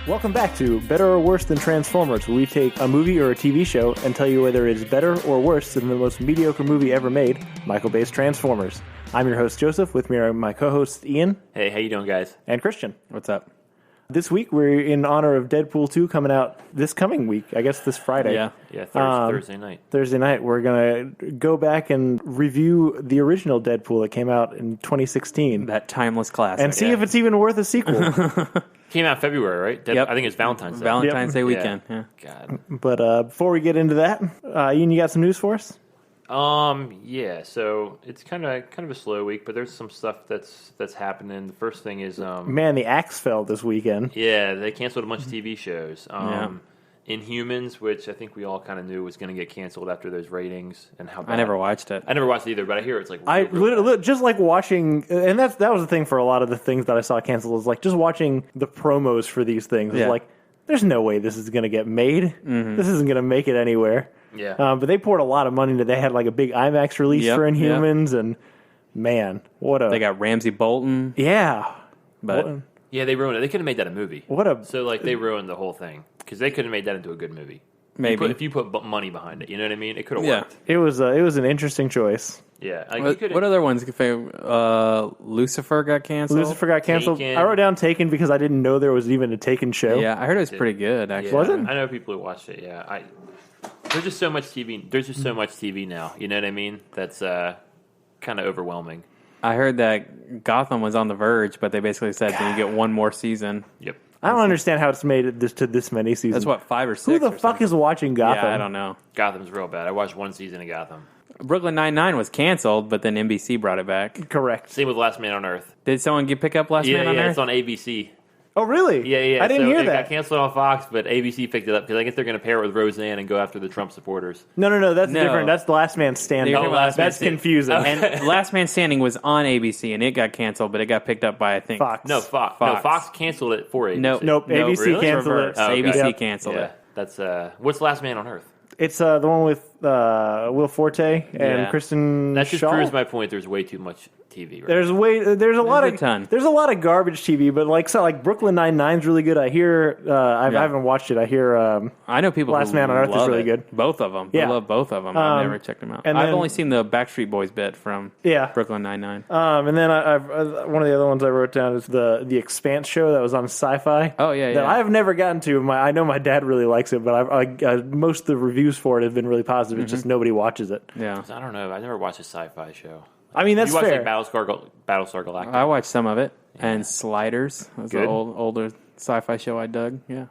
Welcome back to Better or Worse Than Transformers, where we take a movie or a TV show and tell you whether it is better or worse than the most mediocre movie ever made, Michael Bay's Transformers. I'm your host, Joseph. With me are my co-hosts, Ian. Hey, how you doing, guys? And Christian. What's up? This week, we're in honor of Deadpool 2 coming out this coming week, I guess this Friday. Yeah, Thursday night. Thursday night, we're going to go back and review the original Deadpool that came out in 2016. That timeless classic. And see if it's even worth a sequel. Came out February, right? Yep. I think it's Valentine's Day. Valentine's Day weekend. Yeah. God. But before we get into that, Ian, you got some news for us? Yeah. So it's kind of a slow week, but there's some stuff that's happening. The first thing is, Man, the axe fell this weekend. yeah, they canceled a bunch of TV shows. Inhumans, which I think we all kind of knew was going to get canceled after those ratings and how bad. I never watched it. I never watched it either, but I hear it's like I really literally just like watching, and that was the thing for a lot of the things that I saw canceled, was like just watching the promos for these things. It's Yeah. like, there's no way this is going to get made. This isn't going to make it anywhere. Yeah. But they poured a lot of money into. They had like a big IMAX release Yep, for Inhumans, and man, what a They got Ramsey Bolton, yeah. but Yeah, they ruined it. They could have made that a movie. What a So like they ruined the whole thing because they could have made that into a good movie. maybe. If you put money behind it, you know what I mean? It could have Yeah. worked. it was an interesting choice. Yeah. Like, you could've- What other ones? Lucifer got canceled. Lucifer got canceled. Taken. I wrote down Taken because I didn't know there was even a Taken show. Yeah, I heard it was pretty good, actually. Yeah, Was it? I know people who watched it. Yeah, there's just so much TV. There's just so much TV now. You know what I mean? That's kind of overwhelming. I heard that Gotham was on the verge, but they basically said that you get one more season. Yep. I don't understand how it's made it to this many seasons. That's what, 5 or 6? Who the or fuck something. is watching Gotham? Yeah, I don't know. Gotham's real bad. I watched one season of Gotham. Brooklyn Nine-Nine was canceled, but then NBC brought it back. Correct. Same with Last Man on Earth. Did someone pick up Last Man on Earth? It's on ABC. Oh, really? Yeah. I didn't so hear it that. got canceled on Fox, but ABC picked it up because I guess they're going to pair it with Roseanne and go after the Trump supporters. No, that's No. different. That's The Last Man Standing. Oh, Last Man That's Standing. confusing. And Last Man Standing was on ABC, and it got canceled, but it got picked up by, I think... Fox. No, Fox. Fox. No, Fox canceled it for ABC. Nope, ABC really? canceled it. Reverse. Oh, okay. ABC Yep. canceled Yeah, it. that's what's Last Man on Earth? It's the one with Will Forte and Yeah. Kristen That just Shaw. proves my point. There's way too much TV. Right There's a lot a of ton. There's a lot of garbage TV, but like Brooklyn Nine-Nine's really good. I hear I haven't watched it. I hear I know people Last who Man on Earth is love really it. good. Both of them. Yeah. I love both of them. I've never checked them out. and I've then- only seen the Backstreet Boys bit from Yeah. Brooklyn Nine-Nine. and then I've one of the other ones I wrote down is the Expanse show that was on Sci-Fi. Oh, yeah, that yeah. I've never gotten to. I know my dad really likes it, but most of the reviews for it have been really positive. It's just nobody watches it. Yeah. I don't know. I never watched a sci-fi show. I mean, that's you watched fair. like Battlestar Galactica. I watched some of it. And Sliders. That was Good. an older sci-fi show I dug. Yeah.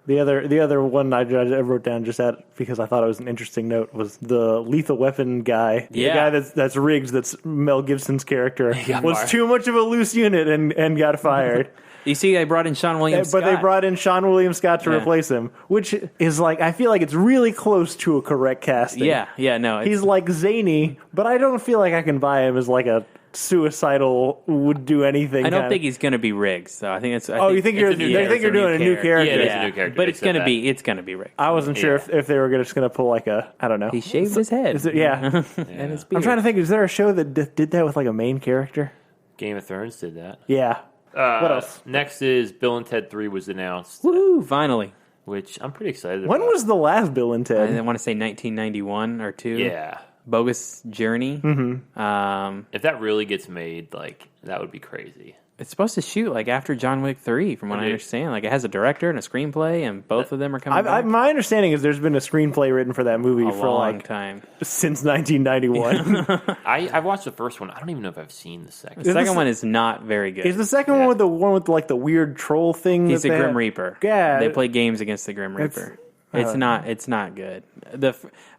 The other one I wrote down just because I thought it was an interesting note was the Lethal Weapon guy. Yeah. The guy that's Riggs, that's Mel Gibson's character, got was fired. too much of a loose unit and got fired. You see, they brought in Sean William But they brought in Sean William Scott to Yeah. replace him, which is like, I feel like it's really close to a correct casting. Yeah, no. He's like zany, but I don't feel like I can buy him as like a suicidal, would do anything. I don't kinda- think he's going to be Riggs. So I think it's. Oh, you think it's a new they think character. you're doing a new character? Yeah, it is Yeah, a new character. but They it's said going to that. be. It's going to be Riggs. I wasn't sure if they were just going to pull like a, I don't know. He shaved his head. Is it, yeah. and his beard. I'm trying to think, is there a show that did that with like a main character? Game of Thrones did that. Yeah. What else? Next is Bill and Ted 3 was announced, Woo! Finally. which I'm pretty excited When about. was the last Bill and I Ted? want to say 1991 or 2. Yeah. Bogus Journey. Mm-hmm. If that really gets made, like, that would be crazy. It's supposed to shoot like after John Wick 3, from what I Okay. understand. Like it has a director and a screenplay, and both of them are coming back. My understanding is there's been a screenplay written for that movie a for long like time. since 1991. I've watched the first one. I don't even know if I've seen the second. The second one is not very good. Is the second one with like the weird troll thing? He's that the they Grim have? Reaper. Yeah. They play games against the Grim Reaper. It's not good.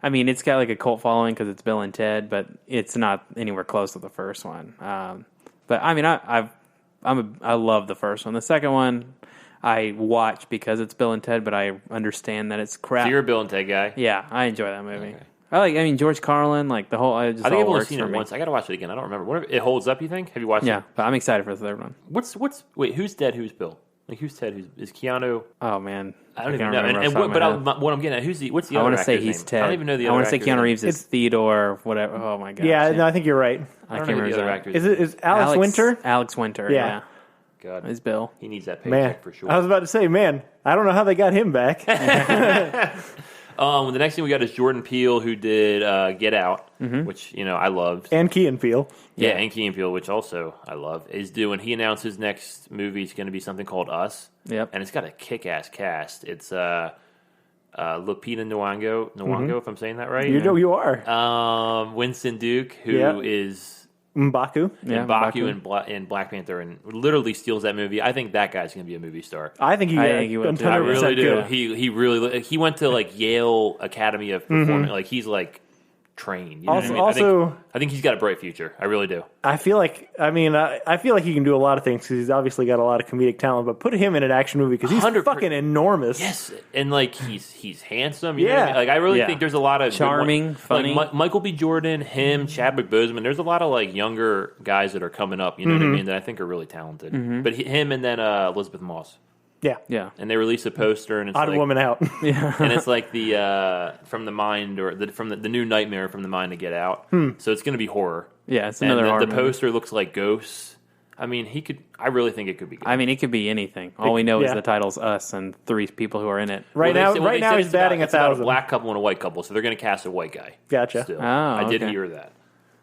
I mean, it's got like a cult following because it's Bill and Ted, but it's not anywhere close to the first one. But I mean, I love the first one. The second one, I watch because it's Bill and Ted, but I understand that it's crap. So you're a Bill and Ted guy? Yeah, I enjoy that movie. Okay. I mean, George Carlin, like the whole. I think I've only seen it once. I got to watch it again. I don't remember. It holds up, you think? Have you watched Yeah, it? but I'm excited for the third one. Wait, who's dead? Who's Bill? Like, who's Ted? Is Keanu? Oh man, I don't even can't know. remember And off the top of my head. what I'm getting at, what's the I other want to say actor's he's name? Ted. I don't even know the I other want to say actor's Keanu name. Reeves is Theodore, whatever. Oh my gosh. Yeah, no, I think you're right. I I can't don't know remember the other his name. actor's Is name. it Alex Winter? Alex Winter. Yeah. Yeah. God. It's Bill. He needs that Man, paycheck for sure. I was about to say, man, I don't know how they got him back. The next thing we got is Jordan Peele, who did Get Out, which, I loved. And Key and Peele. Yeah, and Key and Peele, which also I love, he announced his next movie is going to be something called Us. Yep. And it's got a kick-ass cast. It's Lupita Nyong'o, if I'm saying that right. You know you are. Winston Duke, who is M'Baku. Yeah, M'Baku in Black Panther, and literally steals that movie. I think that guy's going to be a movie star. I think he will too. I really do. Good. He really he went to like Yale Academy of Performance. Like he's like trained. You know what I mean? Also, I think he's got a bright future. I really do. I feel like he can do a lot of things because he's obviously got a lot of comedic talent. But put him in an action movie because he's 100%. fucking enormous. Yes, and like he's handsome. You know what I mean? Like I really think there's a lot of charming, funny. Like Michael B. Jordan, him, Chadwick Boseman. There's a lot of like younger guys that are coming up. You know what I mean? That I think are really talented. But him and then Elizabeth Moss. Yeah. And they released a poster, and it's Odd like, Woman Out. and it's like the from the mind or from the new Nightmare from the Mind to Get Out. So it's going to be horror. Yeah, it's another horror the movie. poster looks like Ghosts. I mean, I really think it could be good. I mean, it could be anything. All we know is the title's Us and 3 people who are in it. Right now he's batting it's about 1,000. a black couple and a white couple, so they're going to cast a white guy. Gotcha. Still. Oh, I did okay. hear that.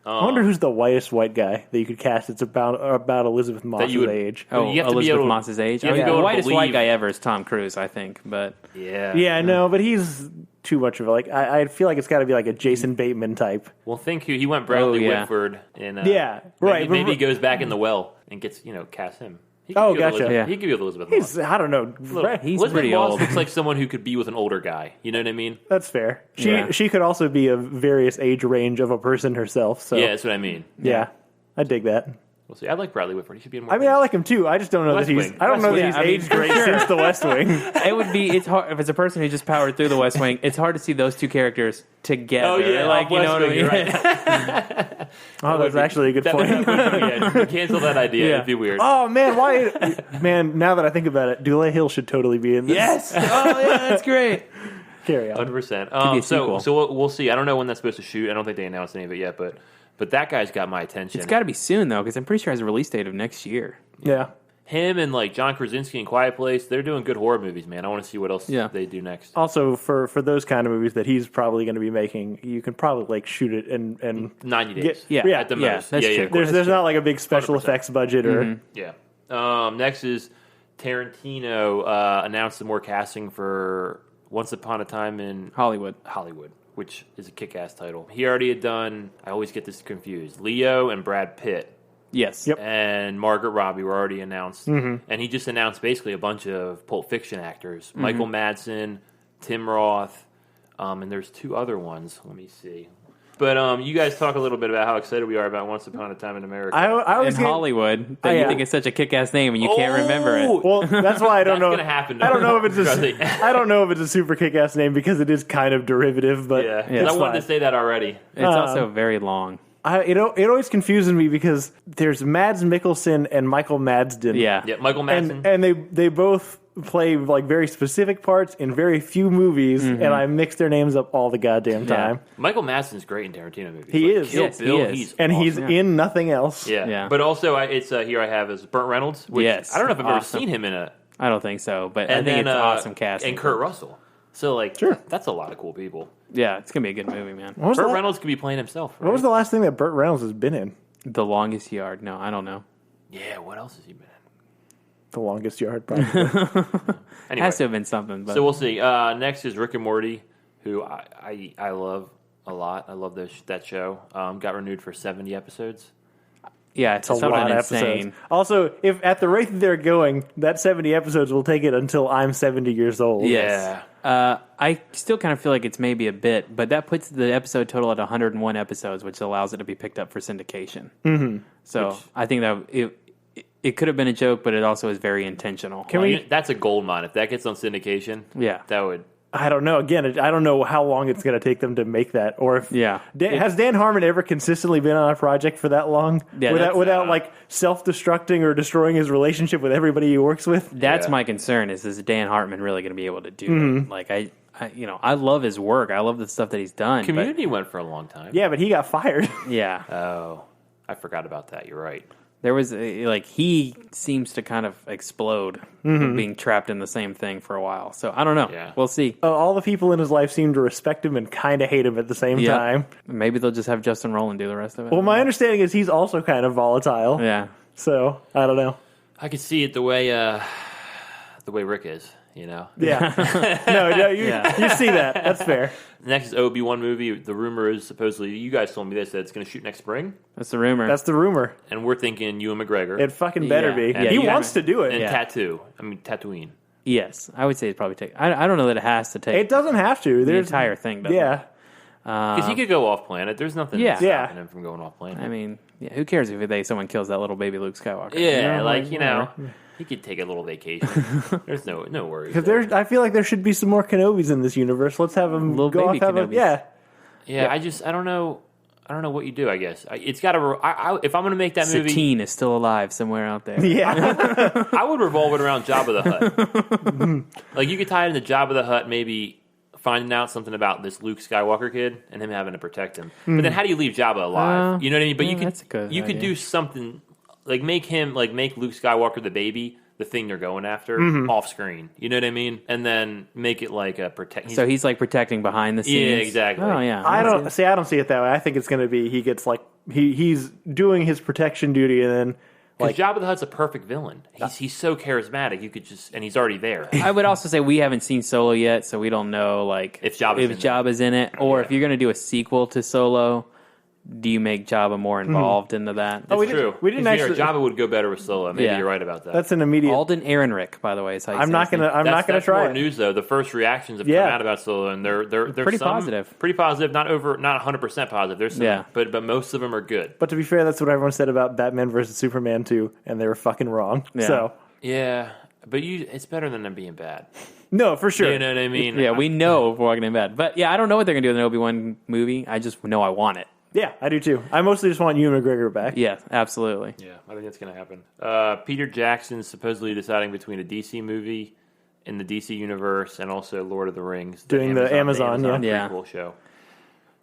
I wonder who's the whitest white guy that you could cast. It's about Elizabeth Moss's age. Oh, you have to be Elizabeth able to- Moss's age. you I have mean, to be the able to whitest white believe- guy ever is Tom Cruise, I think. But Yeah, no, but he's too much of a I feel like it's got to be like a Jason Bateman type. Well, think he went Bradley yeah. Whitford. And, right. Maybe he goes back in the well and gets, cast him. He Oh, could be with gotcha. Elizabeth- Yeah. He could be with Elizabeth Moss. I don't know. he's Elizabeth pretty Moss old. looks like someone who could be with an older guy. You know what I mean? That's fair. Yeah. She could also be a various age range of a person herself. So Yeah, that's what I mean. yeah, I dig that. We'll see. I like Bradley Whitford. He should be in more I mean, I like him too. I just don't know West that he's. Wing. I don't know that West he's Wing. aged great since The West Wing. It would be. It's hard if it's a person who just powered through the West Wing. It's hard to see those two characters together. Oh, yeah, like you West know what I Wing, mean. right. Oh, that's actually a good point. Yeah, cancel that idea. Yeah. It'd be weird. Oh man, why? Man, now that I think about it, Dule Hill should totally be in this. Yes. Oh yeah, that's great. Carry on. 100%. be a sequel. So we'll see. I don't know when that's supposed to shoot. I don't think they announced any of it yet, but that guy's got my attention. It's got to be soon though, because I'm pretty sure it has a release date of next year. Yeah. Him and like John Krasinski in Quiet Place. They're doing good horror movies, man. I want to see what else they do next. Also, for those kind of movies that he's probably going to be making, you can probably like shoot it and 90 days. Get- Yeah, At the yeah, most. that's true. there's not like a big special 100%. effects budget or Yeah. Next is Tarantino announced some more casting for Once Upon a Time in Hollywood. which is a kick-ass title. He already had done, I always get this confused, Leo and Brad Pitt Yes. Yep. and Margaret Robbie were already announced. And he just announced basically a bunch of Pulp Fiction actors. Michael Madsen, Tim Roth, and there's 2 other ones. Let me see. But you guys talk a little bit about how excited we are about Once Upon a Time in America. I In was getting, Hollywood, that yeah. you think it's such a kick-ass name and you can't remember it. well, that's why I don't That's know. gonna happen. I don't know if it's Trust me. I don't know if it's a super kick-ass name because it is kind of derivative, but Yeah, 'cause it's I wanted fine. to say that already. It's also very long. It always confuses me because there's Mads Mikkelsen and Michael Madsden. Yeah. Yeah, Michael Madsen. and they both play like very specific parts in very few movies, and I mix their names up all the goddamn time. Michael Madsen's great in Tarantino movies. He is. Kill Yes, he Bill, is. he's And awesome. he's in nothing else. Yeah. Yeah. But also, it's here I have is Burt Reynolds. Which Yes. I don't know if I've ever Awesome. seen him in a. I don't think so, but I And think then, it's awesome casting. And Kurt Russell. So, like, Sure. that's a lot of cool people. Yeah, it's going to be a good movie, man. What was, Burt the, Reynolds could be playing himself. Right? what was the last thing that Burt Reynolds has been in? The Longest Yard. No, I don't know. Yeah, what else has he been in? The Longest Yard, probably. Anyway, Has to have been something. But so we'll see. Next is Rick and Morty, who I love a lot. I love that show. Got renewed for 70 episodes. yeah, it's a something lot of insane. episodes. Also, if at the rate that they're going, that 70 episodes will take it until I'm 70 years old. Yes. I still kind of feel like it's maybe a bit, but that puts the episode total at 101 episodes, which allows it to be picked up for syndication. Mm-hmm. So I think that it could have been a joke, but it also is very intentional. That's a gold mine. If that gets on syndication, Yeah. that would. I don't know. Again, I don't know how long it's going to take them to make that, or if has Dan Harmon ever consistently been on a project for that long Yeah, without like self-destructing or destroying his relationship with everybody he works with? That's Yeah. my concern. Is Dan Hartman really going to be able to do it? Like I love his work. I love the stuff that he's done. Community went for a long time. Yeah, but he got fired. But, yeah. Oh, I forgot about that. You're right. There was he seems to kind of explode being trapped in the same thing for a while. So I don't know. Yeah. We'll see. All the people in his life seem to respect him and kind of hate him at the same time. Maybe they'll just have Justin Roiland do the rest of it. Well, my understanding is he's also kind of volatile. Yeah. So I don't know. I could see it the way Rick is. Yeah. No, you see that. That's fair. Next is Obi-Wan movie. The rumor is supposedly, you guys told me this, that it's going to shoot next spring. That's the rumor. That's the rumor. And we're thinking Ewan McGregor. It fucking better be. And He wants to do it. And Tatooine. Yes, I would say it's probably take. I don't know that it has to take. It doesn't have to. The entire thing. Doesn't. Yeah. Because he could go off planet. There's nothing stopping him from going off planet. I mean, who cares if someone kills that little baby Luke Skywalker? Yeah, he could take a little vacation. There's no worries. Because I feel like there should be some more Kenobis in this universe. Let's have him little go baby off. Kenobis. Yeah. I don't know. I don't know what you do. I guess it's got to. If I'm going to make that movie, Satine is still alive somewhere out there. Yeah. I would revolve it around Jabba the Hutt. Like you could tie it into Jabba the Hutt, maybe finding out something about this Luke Skywalker kid and him having to protect him. But then how do you leave Jabba alive? You know what I mean? But you could do something like make Luke Skywalker the baby, the thing they're going after, off screen. You know what I mean? And then make it like a protect. So he's like protecting behind the scenes. Yeah, exactly. Oh yeah. I don't see it that way. I think it's going to be he gets like he's doing his protection duty and then. Because Jabba the Hutt's a perfect villain. He's so charismatic. You could and he's already there. I would also say we haven't seen Solo yet, so we don't know if Jabba's in it, or if you're going to do a sequel to Solo. Do you make Jabba more involved into that? That's true. We didn't actually. Jabba would go better with Solo. Maybe you're right about that. That's an immediate. Alden Ehrenreich, by the way, is how you I'm not gonna try. That's more news though. The first reactions have come out about Solo, and they're pretty positive. Pretty positive. Not 100% positive. There's some, but most of them are good. But to be fair, that's what everyone said about Batman versus Superman 2, and they were fucking wrong. Yeah. So but it's better than them being bad. No, for sure. You know what I mean? Yeah, we know we're walking in bad, but I don't know what they're gonna do in the Obi-Wan movie. I just know I want it. Yeah, I do too. I mostly just want Ewan McGregor back. Yeah, absolutely. Yeah, I think that's going to happen. Peter Jackson's supposedly deciding between a DC movie in the DC universe and also Lord of the Rings. Doing the Amazon prequel show.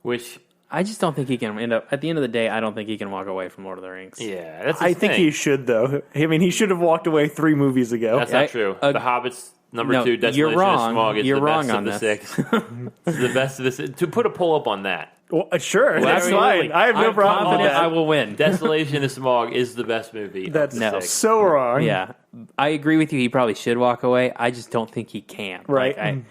Which I just don't think he can end up. At the end of the day, I don't think he can walk away from Lord of the Rings. Yeah, that's. I think he should though. I mean, he should have walked away 3 movies ago. That's not true. The Hobbits. Number 2, Desolation you're wrong. of Smog is you're the wrong best on of the 6. It's the best of the 6. To put a poll up on that. Well, sure, that's fine. I have no problem with that. I will win. Desolation of Smog is the best movie. That's so wrong. Yeah, I agree with you. He probably should walk away. I just don't think he can. Right.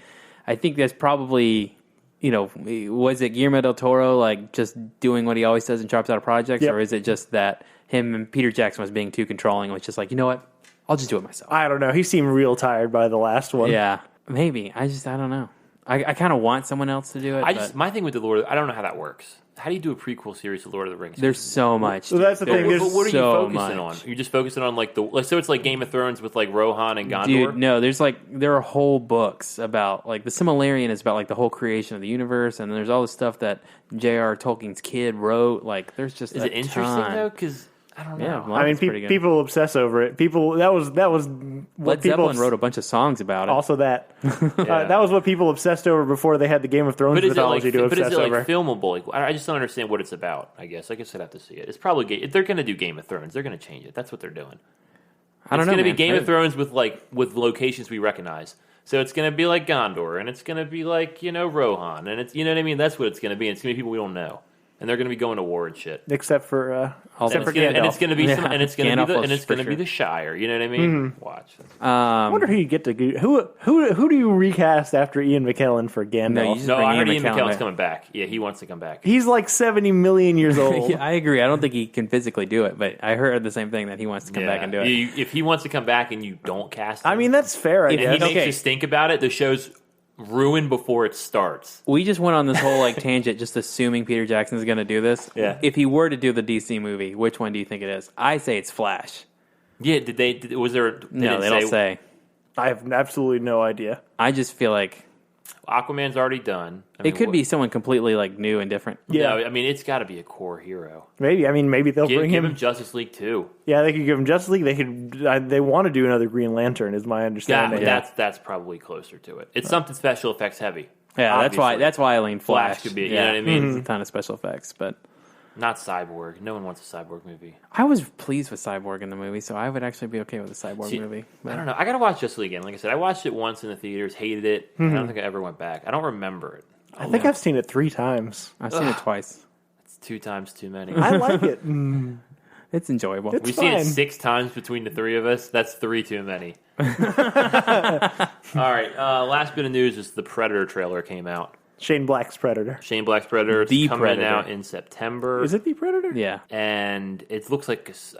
I think that's probably, was it Guillermo del Toro just doing what he always does and drops out of projects, or is it just that him and Peter Jackson was being too controlling and was just like, you know what? I'll just do it myself. I don't know. He seemed real tired by the last one. Yeah, maybe. I don't know. I kind of want someone else to do it. My thing with the Lord, I don't know how that works. How do you do a prequel series to Lord of the Rings? There's so much. So that's the thing. But what are you focusing on? You're just focusing on so it's like Game of Thrones with Rohan and Gondor. Dude, no. There are whole books about the Silmarillion is about the whole creation of the universe, and there's all the stuff that J.R. Tolkien's kid wrote. Is it interesting though? Because I don't know. Yeah, I mean, people obsess over it. That was what Led Zeppelin wrote a bunch of songs about it. Also, that was what people obsessed over before they had the Game of Thrones mythology to obsess over. But is it filmable? I just don't understand what it's about. I guess I'd have to see it. It's probably if they're going to do Game of Thrones, they're going to change it. That's what they're doing. I don't know. It's going to be Game of Thrones with locations we recognize. So it's going to be like Gondor, and it's going to be like Rohan, and it's what I mean. That's what it's going to be. And it's going to be people we don't know. And they're going to be going to war and shit. Except for Gandalf. And it's going to be the Shire. You know what I mean? Mm-hmm. Watch. I wonder who you get to who do you recast after Ian McKellen for Gandalf? No, I heard Ian McKellen's coming back. Yeah, he wants to come back. He's 70 million years old. Yeah, I agree. I don't think he can physically do it, but I heard the same thing that he wants to come back and do it. If he wants to come back and you don't cast him, I mean that's fair. I guess. He makes you think about it. The show's ruined before it starts. We just went on this whole tangent, just assuming Peter Jackson's going to do this. Yeah. If he were to do the DC movie, which one do you think it is? I say it's Flash. Yeah. Was there? No, they don't say. I have absolutely no idea. I just feel like Aquaman's already done. It could be someone completely new and different. Yeah, no, I mean it's got to be a core hero. Maybe they'll bring him. Give him Justice League too. Yeah, they could give him Justice League. They could. They want to do another Green Lantern, is my understanding. That's probably closer to it. It's something special effects heavy. Yeah, obviously. that's why I lean Flash. Could be. You know what I mean? There's a ton of special effects, but Not Cyborg. No one wants a Cyborg movie. I was pleased with Cyborg in the movie, so I would actually be okay with a Cyborg movie. But I don't know. I gotta watch Justice League again. Like I said, I watched it once in the theaters, hated it. I don't think I ever went back. I don't remember it. I think I've seen it 3 times. I've seen it twice. It's 2 times too many. I like it. It's enjoyable. It's We've seen it fine. 6 times between the 3 of us. That's 3 too many. All right. Last bit of news is the Predator trailer came out. Shane Black's Predator. Shane Black's Predator. It's The coming Predator. out in September. Is it the Predator? Yeah. And it looks like it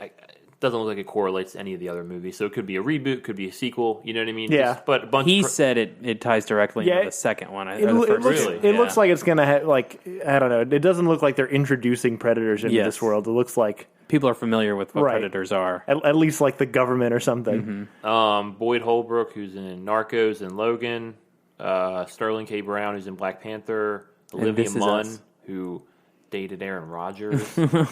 doesn't look like it correlates to any of the other movies. So it could be a reboot, could be a sequel. You know what I mean? Yeah. But a bunch. He said it ties directly Yeah, into the second one. It, or the looks, first Really? one. it Yeah. looks like it's going to have, like, I don't know. It doesn't look like they're introducing predators into Yes. this world. It looks like, People are familiar with what Right. predators are. at least like the government or something. Boyd Holbrook, who's in Narcos and Logan. Sterling K. Brown, who's in Black Panther. Olivia This Is Munn, Us. who dated Aaron Rodgers. Good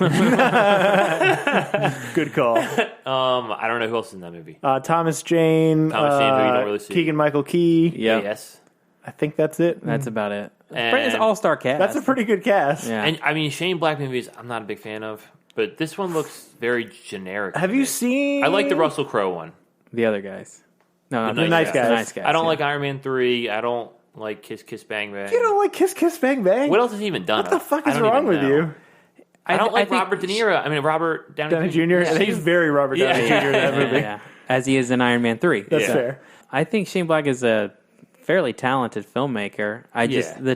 call. I don't know who else is in that movie. Thomas Jane. Thomas Jane, who you don't really see. Keegan-Michael Key. Yep. Yes. I think that's it. That's about it. And- It's all-star cast. That's a pretty good cast. Yeah. And I mean, Shane Black movies, I'm not a big fan of, but this one looks very generic. Have you seen... I like the Russell Crowe one. The other guys. No, not The nice the guys. nice guys. I don't yeah. like Iron Man 3. I don't like Kiss Kiss Bang Bang. You don't like Kiss Kiss Bang Bang? What else has he even done? What the fuck I is don't wrong even with know. you? I don't like think- Robert De Niro. I mean, Robert Downey Jr.? Yeah, He's very Robert Downey Yeah. Jr. in that movie. Yeah. As he is in Iron Man 3. That's Yeah. fair. I think Shane Black is a fairly talented filmmaker.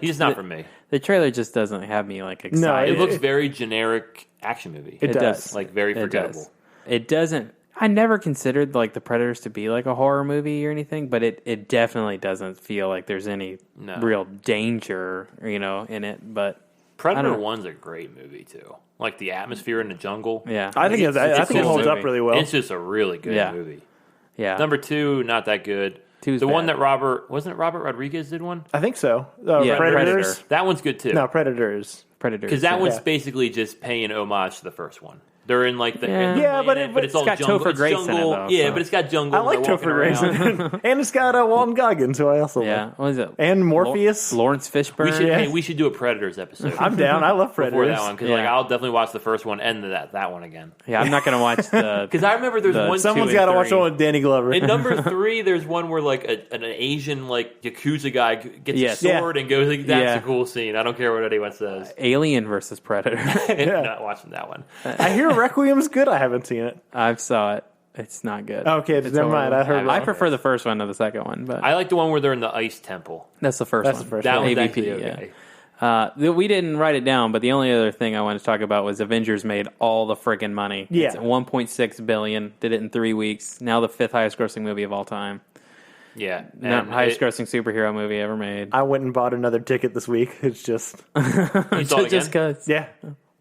He's not for me. The trailer just doesn't have me like excited. No, It looks very generic action movie. It does. Like very It forgettable. does. It doesn't. I never considered like the Predators to be like a horror movie or anything, but it definitely doesn't feel like there's any No. real danger, in it. But I Predator don't know. 1's a great movie too. Like the atmosphere in the jungle. Yeah, I think, It's I think it cool holds up movie. really well. It's just a really good Yeah. movie. yeah. Number 2, not that good. Two's the one bad. that wasn't it Robert Rodriguez did one? I think so. Yeah, Predators? Predator. That one's good too. No, Predators. Predators. Because that one's Yeah. basically just paying homage to the first one. They're in like the Yeah. Yeah, but planet, but it's all got jungle. Topher It's Grace in it, jungle. though, Yeah, so. but it's got jungle. I like and they're walking Topher Grace. around. And it's got Walton Goggins, who I also Yeah. like. What is it? And Morpheus. Lawrence Fishburne. We should do a Predators episode. I'm down. I love before Predators. that one because Yeah. like I'll definitely watch the first one and that one again. Yeah, I'm not gonna watch the. Because I remember there's one. Someone's got got to watch the one with Danny Glover. In number 3, there's one where like an Asian like yakuza guy gets Yes. a sword and goes. Like, that's Yeah. a cool scene. I don't care what anyone says. Alien versus Predator. Not watching that one. I hear Requiem's good. I haven't seen it. I saw it. It's not good. Okay, It's never mind. I heard I I wrong. prefer the first one to the second one, but I like the one where they're in the ice temple. that's the first That's one. the first That one. one's AVP, actually yeah. okay. We didn't write it down, but the only other thing I wanted to talk about was Avengers made all the friggin' money. Yeah. It's at $1.6 billion. Did it in 3 weeks. Now the 5th highest grossing movie of all time. Yeah, Not and highest grossing superhero movie ever made. I went and bought another ticket this week. It's just, You saw it again? Just because. yeah.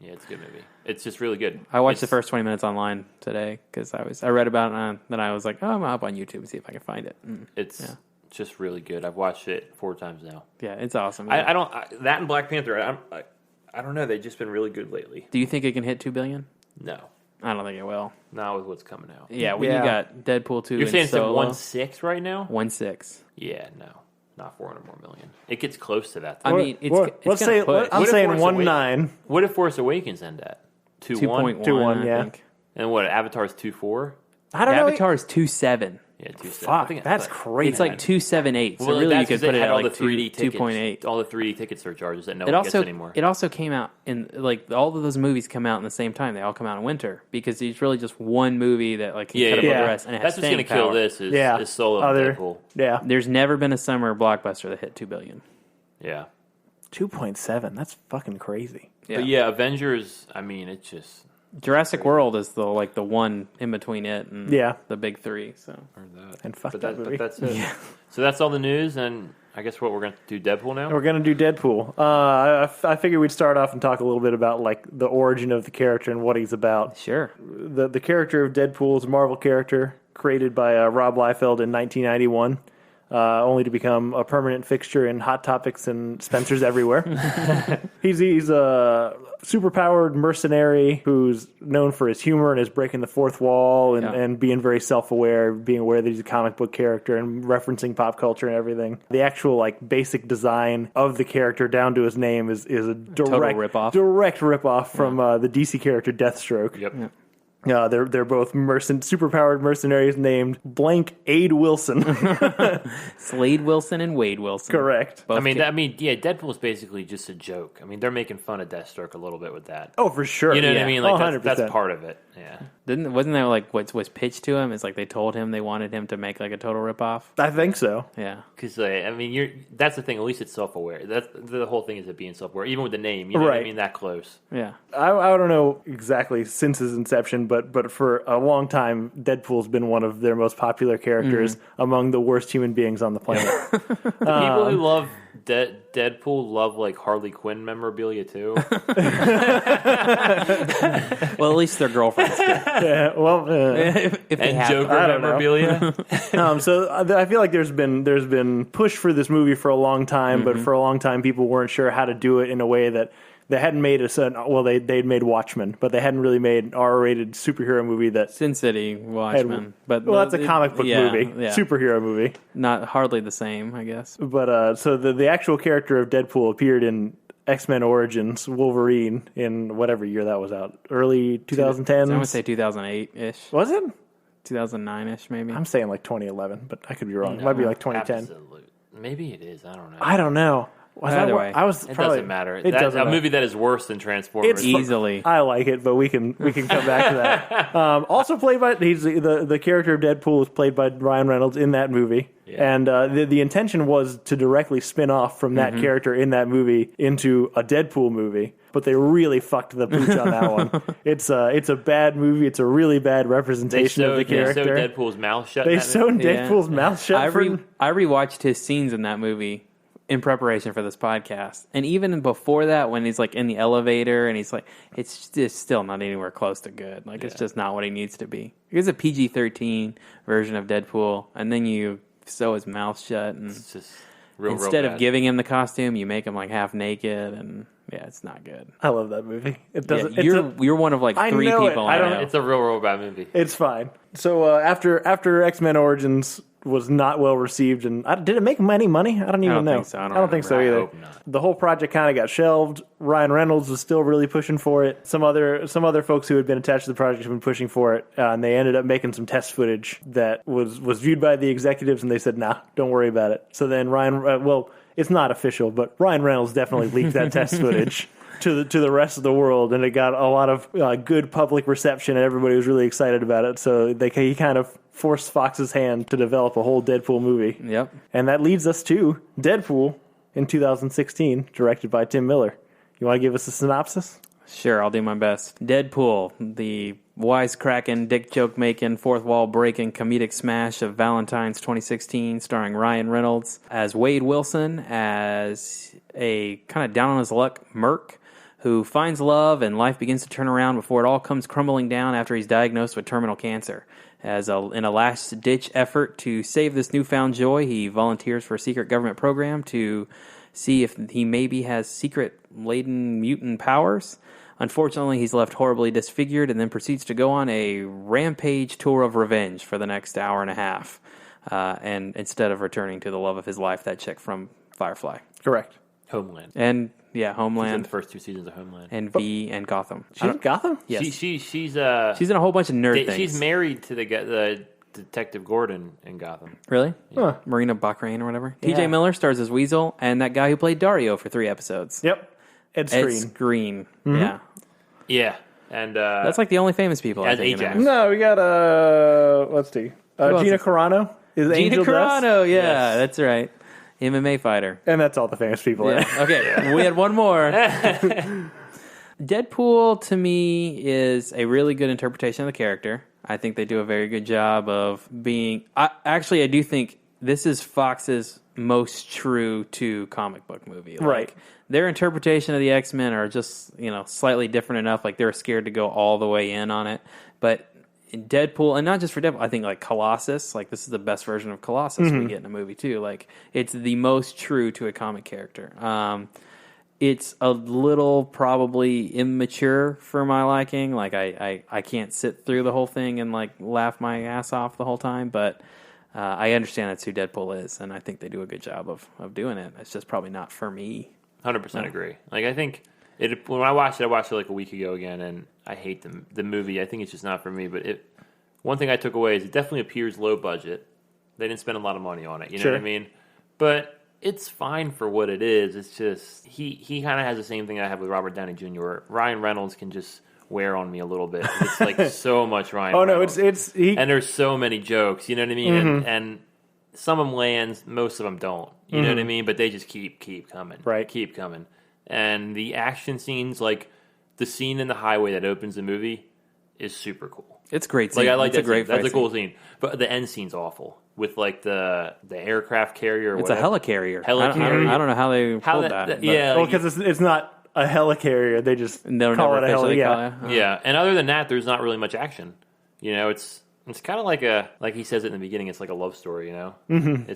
Yeah, it's a good movie. It's just really good. I watched the It's- first 20 minutes online today because I read about it and then I was like, oh, I'm up on YouTube and see if I can find it. It's just really good. I've watched it 4 times now. Yeah, it's awesome. I don't that and Black Panther. I don't know. They've just been really good lately. Do you think it can hit $2 billion? No, I don't think it will. not with what's coming out. Yeah, when Yeah. you got Deadpool 2 You're and saying it's at Solo. 1.6 right now? 1.6. Yeah, no, not 400 more million. It gets close to that. I though. mean, it's let's gonna say push. I'm What if saying Force 1.9. What if Force Awakens end at 2.1? 2.1, 2.1, I yeah. think. And what? Avatar's 2.4? I don't know. Avatar is 2.7. Yeah, 2.7. Fuck, that's crazy. It's like 2.78. So Well, really, you that's could 'cause put they it had at all like the 3D tickets, 2.8. all the 3D ticket surcharges that no It one gets also anymore. it also came out in like all of those movies come out in the same time. They all come out in winter because it's really just one movie that like can cut above yeah. the rest, and it has That's what's going to staying kill power. this is, Yeah. is Solo and Other- Deadpool. Yeah. There's never been a summer blockbuster that hit $2 billion. Yeah. 2.7. That's fucking crazy. But yeah, Avengers, I mean, it's just... Jurassic World is the one in between it and Yeah. the big 3. So And fuck But, that movie. that's it. So that's all the news, and I guess what we're going to do Deadpool now? We're gonna do Deadpool. I figured we'd start off and talk a little bit about like the origin of the character and what he's about. sure. The character of Deadpool is a Marvel character created by Rob Liefeld in 1991. only to become a permanent fixture in Hot Topics and Spencer's everywhere. He's a superpowered mercenary who's known for his humor and his breaking the fourth wall and being very self-aware, being aware that he's a comic book character and referencing pop culture and everything. The actual like basic design of the character down to his name is a direct rip-off from the DC character Deathstroke. Yep. They're both superpowered mercenaries named blank Aid Wilson. Slade Wilson and Wade Wilson. Correct. Deadpool's basically just a joke. I mean, they're making fun of Deathstroke a little bit with that. Oh, for sure. You know what I mean? Like 100%. that's part of it. Yeah. Wasn't that like what was pitched to him? It's like they told him they wanted him to make like a total ripoff. I think so. Yeah. Because that's the thing. At least it's self-aware. That's the whole thing, is it being self-aware, even with the name. You know what I mean? That close. Yeah. I don't know exactly since his inception, but for a long time, Deadpool's been one of their most popular characters among the worst human beings on the planet. The people who love Deadpool love like Harley Quinn memorabilia too. Well, at least their girlfriends do. Yeah, well, if they have Joker memorabilia. So I feel like there's been push for this movie for a long time, but for a long time people weren't sure how to do it in a way that they hadn't made they'd made Watchmen, but they hadn't really made an R-rated superhero movie that Sin City, Watchmen. That's a comic book movie, superhero movie. Not hardly the same, I guess. But so the actual character of Deadpool appeared in X-Men Origins Wolverine in whatever year that was out, early 2010s. I'm gonna say 2008-ish. Was it 2009-ish? Maybe. I'm saying like 2011, but I could be wrong. It might be like 2010. Absolutely. Maybe it is. I don't know. I don't know. Either way, it doesn't matter. A movie that is worse than Transformers. It's easily. I like it, but we can come back to that. Also played by the character of Deadpool is played by Ryan Reynolds in that movie, and the intention was to directly spin off from that character in that movie into a Deadpool movie, but they really fucked the pooch on that one. It's a bad movie. It's a really bad representation of the character. They sewed Deadpool's mouth shut. They sewed Deadpool's mouth shut. I rewatched his scenes in that movie in preparation for this podcast. And even before that, when he's like in the elevator and he's like, it's just still not anywhere close to good. Like, it's just not what he needs to be. He's a PG-13 version of Deadpool, and then you sew his mouth shut. And it's just instead of giving him the costume, you make him like half naked, and it's not good. I love that movie. It doesn't. You're one of like three people. I know. It's a real bad movie. It's fine. So after X-Men Origins was not well received, and did it make any money? I don't even know. I don't think so either. Hope not. The whole project kind of got shelved. Ryan Reynolds was still really pushing for it. Some other folks who had been attached to the project have been pushing for it, and they ended up making some test footage that was viewed by the executives, and they said, "Nah, don't worry about it." So then it's not official, but Ryan Reynolds definitely leaked that test footage to the rest of the world, and it got a lot of good public reception, and everybody was really excited about it. So he kind of forced Fox's hand to develop a whole Deadpool movie. Yep. And that leads us to Deadpool in 2016, directed by Tim Miller. You want to give us a synopsis? Sure, I'll do my best. Deadpool, the wisecracking, dick joke making, fourth wall breaking comedic smash of Valentine's 2016, starring Ryan Reynolds as Wade Wilson, as a kind of down on his luck merc who finds love and life begins to turn around before it all comes crumbling down after he's diagnosed with terminal cancer. In a last-ditch effort to save this newfound joy, he volunteers for a secret government program to see if he maybe has secret-laden mutant powers. Unfortunately, he's left horribly disfigured and then proceeds to go on a rampage tour of revenge for the next hour and a half. And instead of returning to the love of his life, that chick from Firefly. Correct. Homeland. And Homeland. She's in the first 2 seasons of Homeland. And V and Gotham. She's in Gotham? Yes. She's in a whole bunch of nerd things. She's married to the Detective Gordon in Gotham. Really? Huh. Marina Baccarin or whatever. Yeah. TJ Miller stars as Weasel, and that guy who played Dario for 3 episodes. Yep. Ed Skrein. Mm-hmm. Yeah. Yeah. And that's like the only famous people I as think Ajax. in No, we got let's see. Gina Carano is Angel Gina Carano, Dust. yeah, that's right. MMA fighter. And that's all the famous people. Yeah. Okay, we had one more. Deadpool, to me, is a really good interpretation of the character. I think they do a very good job of being... I do think this is Fox's most true to comic book movie. Right. Their interpretation of the X-Men are just, slightly different enough. Like, they're scared to go all the way in on it. But Deadpool, and not just for Deadpool, I think like Colossus, like this is the best version of Colossus we get in a movie too. Like it's the most true to a comic character. It's a little probably immature for my liking. Like I can't sit through the whole thing and like laugh my ass off the whole time, but I understand that's who Deadpool is, and I think they do a good job of doing it. It's just probably not for me. 100% agree. Like I think when I watched it like a week ago again, and I hate the movie. I think it's just not for me. But one thing I took away is it definitely appears low budget. They didn't spend a lot of money on it. You know what I mean? But it's fine for what it is. It's just he kind of has the same thing I have with Robert Downey Jr. Where Ryan Reynolds can just wear on me a little bit. It's like so much Ryan. Reynolds. And there's so many jokes. You know what I mean? And some of them lands, most of them don't. You know what I mean? But they just keep coming. Right. Keep coming. And the action scenes, like the scene in the highway that opens the movie, is super cool. It's a great scene. Like I like it's that. That's a cool scene. But the end scene's awful with like the aircraft carrier. Or it's whatever. A helicarrier. Helicarrier. I don't know how they pulled that. Yeah, well, because it's not a helicarrier. They just call it a helicarrier. Yeah, and other than that, there's not really much action. You know, it's kind of like he says it in the beginning. It's like a love story. You know, but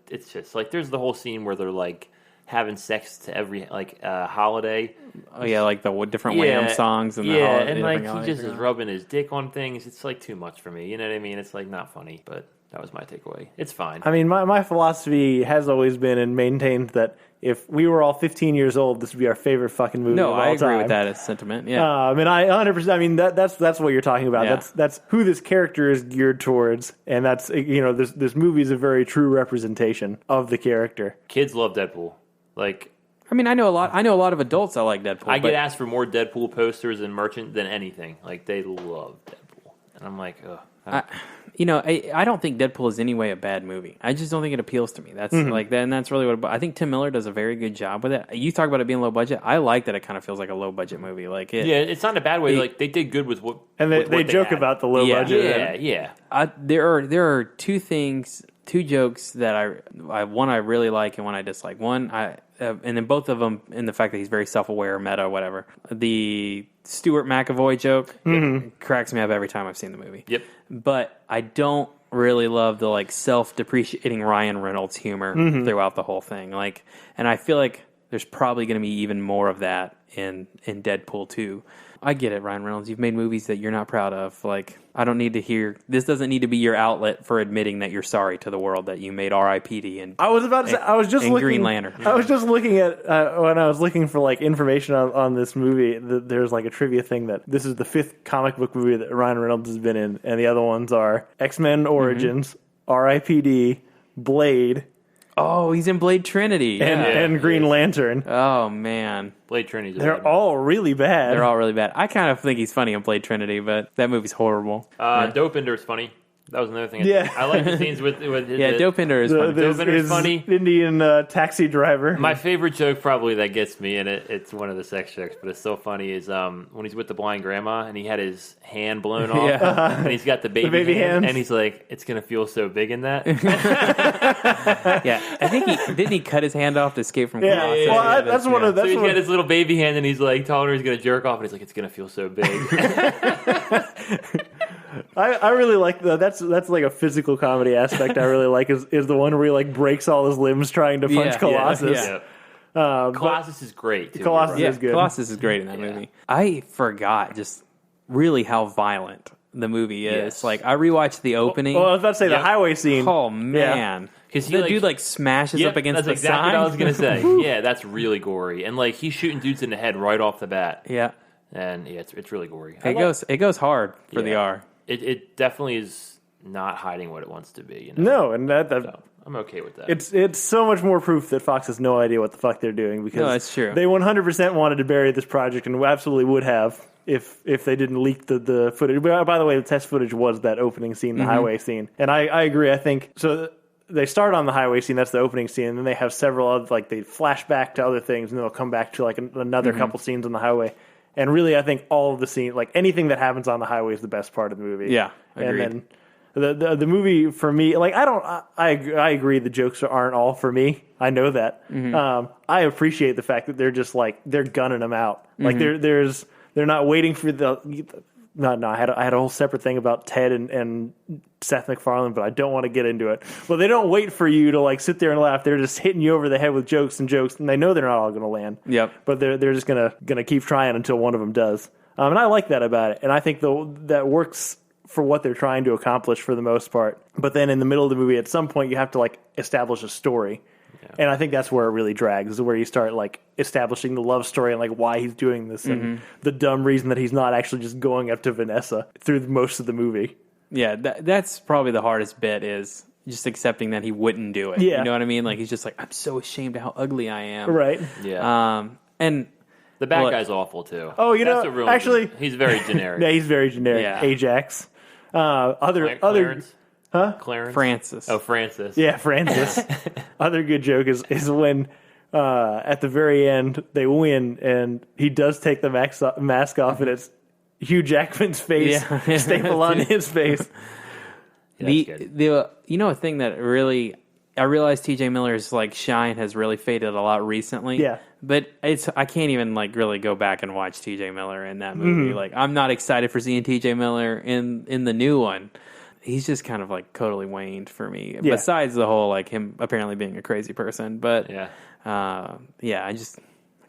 it's just like there's the whole scene where they're like having sex to every holiday. Oh yeah, like the different Wham songs and and like he just is rubbing his dick on things. It's like too much for me. You know what I mean? It's like not funny, but that was my takeaway. It's fine. I mean, my philosophy has always been and maintained that if we were all 15 years old, this would be our favorite fucking movie of all time. No, I agree with that as sentiment. Yeah, I mean, I 100%. I mean, that's what you're talking about. Yeah. That's who this character is geared towards, and that's this movie is a very true representation of the character. Kids love Deadpool. Like, I mean, I know a lot of adults that like Deadpool. I get asked for more Deadpool posters and merchant than anything. Like, they love Deadpool, and I'm like, ugh. I don't think Deadpool is any way a bad movie. I just don't think it appeals to me. That's like that, and that's really what I think. Tim Miller does a very good job with it. You talk about it being low budget. I like that it kind of feels like a low budget movie. Like it's not in a bad way. Like they did good with what, and they joke about the low budget. Yeah. There are two jokes that I really like and one I dislike. One and then both of them in the fact that he's very self-aware, meta, whatever. The Stuart McAvoy joke cracks me up every time I've seen the movie. Yep. But I don't really love the like self-depreciating Ryan Reynolds humor throughout the whole thing. Like, and I feel like there's probably going to be even more of that in Deadpool 2. I get it, Ryan Reynolds. You've made movies that you're not proud of. Like, I don't need to hear... This doesn't need to be your outlet for admitting that you're sorry to the world that you made R.I.P.D. and I was about to say... I was just looking... Green Lantern. I was just looking at... when I was looking for, like, information on this movie, there's, like, a trivia thing that this is the 5th comic book movie that Ryan Reynolds has been in, and the other ones are X-Men Origins, R.I.P.D., Blade... Oh, he's in Blade Trinity. And Green Lantern. Oh, man. Blade Trinity. They're all really bad. They're all really bad. I kind of think he's funny in Blade Trinity, but that movie's horrible. Dopinder is funny. That was another thing. I like the scenes with his, Dopinder is funny. Dopinder is funny. Indian taxi driver. My favorite joke probably that gets me, and it's one of the sex jokes, but it's so funny, is when he's with the blind grandma and he had his hand blown off, and he's got the baby hand, and he's like, it's going to feel so big in that. I think didn't he cut his hand off to escape from Colossus? That's one of... So he's got his little baby hand, and he's like telling her he's going to jerk off, and he's like, it's going to feel so big. I really like that's like a physical comedy aspect. I really like is the one where he like breaks all his limbs trying to punch Colossus. Colossus is great too. Colossus is good. Colossus is great in that movie. I forgot just really how violent the movie is. Yes. Like I rewatched the opening. Well, I was about to say the highway scene. Oh man. Because the dude like smashes up against the sign. That's exactly what I was gonna say. Yeah, that's really gory, and like he's shooting dudes in the head right off the bat. Yeah, and it's really gory. It goes hard for the R. It definitely is not hiding what it wants to be. You know? No, and so I'm okay with that. It's so much more proof that Fox has no idea what the fuck they're doing because that's true. They 100% wanted to bury this project and absolutely would have if they didn't leak the footage. By the way, the test footage was that opening scene, the highway scene, and I agree. I think so. They start on the highway scene, that's the opening scene, and then they have several other, like they flash back to other things, and then they'll come back to like another couple scenes on the highway. And really, I think all of the scene, like anything that happens on the highway, is the best part of the movie. Yeah, agreed. And then the movie for me, like I agree the jokes aren't all for me. I know that. I appreciate the fact that they're just like they're gunning them out. Like they're not waiting for No, I had a whole separate thing about Ted and Seth MacFarlane, but I don't want to get into it. Well, they don't wait for you to like sit there and laugh. They're just hitting you over the head with jokes, and they know they're not all going to land. Yep. But they're just gonna keep trying until one of them does. And I like that about it, and I think that works for what they're trying to accomplish for the most part. But then in the middle of the movie, at some point, you have to like establish a story. And I think that's where it really drags, is where you start like establishing the love story and like why he's doing this and the dumb reason that he's not actually just going up to Vanessa through most of the movie. Yeah, that's probably the hardest bit, is just accepting that he wouldn't do it. Yeah. You know what I mean? Like, he's just like, I'm so ashamed of how ugly I am. Right. Yeah. And the bad guy's awful too. Oh, That's a real actually, he's very generic. Yeah, he's very generic. Yeah. Ajax. Other Clarence? Huh? Clarence? Francis. Oh, Francis. Yeah, Francis. Other good joke is when at the very end they win and he does take the mask off and it's Hugh Jackman's face stapled on his face. The a thing that really, I realized T.J. Miller's like shine has really faded a lot recently. Yeah. But I can't even like really go back and watch T.J. Miller in that movie. Like, I'm not excited for seeing T.J. Miller in the new one. He's just kind of like totally waned for me. Yeah. Besides the whole like him apparently being a crazy person, but I just